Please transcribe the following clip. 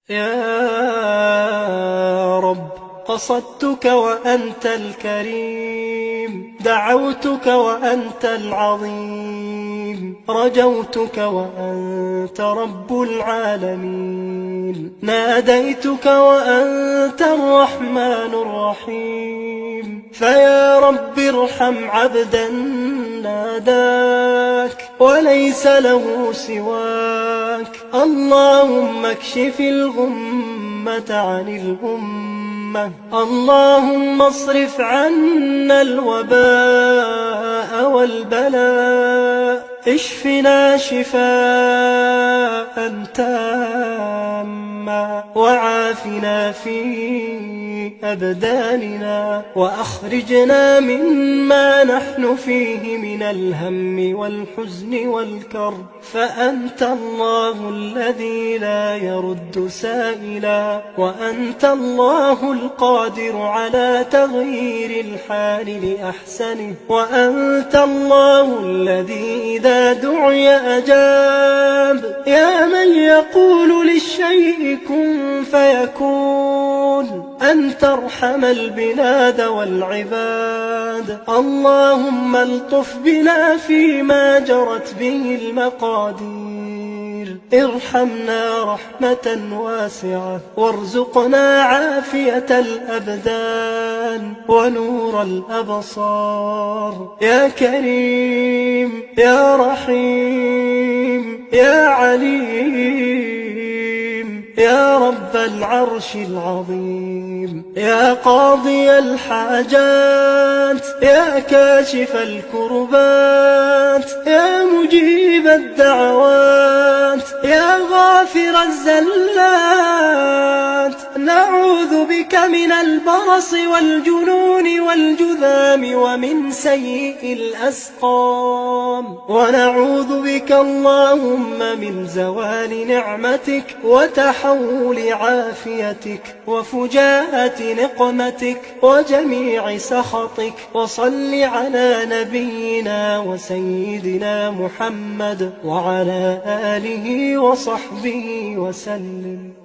يا رب قصدتك وأنت الكريم، دعوتك وأنت العظيم، رجوتك وأنت رب العالمين، ناديتك وأنت الرحمن الرحيم. فيا رب ارحم عبدا ناداك وليس له سواك، اللهم اكشف الغمة عن الأمة، اللهم اصرف عنا الوباء والبلاء، اشفنا شفاء تاما وعافنا في أبداننا، وأخرجنا مما نحن فيه من الهم والحزن والكرب، فأنت الله الذي لا يرد سائلا، وأنت الله القادر على تغيير الحال لأحسنه، وأنت الله الذي إذا دعي أجاب، يا من يقول للشيء كن فيكون، أن ترحم البلاد والعباد. اللهم الطف بنا فيما جرت به المقادير، ارحمنا رحمة واسعة، وارزقنا عافية الأبدان ونور الأبصار. يا كريم يا رحيم يا عليم يا رب العرش العظيم، يا قاضي الحاجات، يا كاشف الكربات، يا مجيب الدعوات، يا غافر الزلات، نعوذ بك من البرص والجنون والجذام ومن سيء الأسقام، ونعوذ بك اللهم من زوال نعمتك وتحول عافيتك وفجاءة نقمتك وجميع سخطك. وصل على نبينا وسيدنا محمد وعلى آله وصحبه وسلم.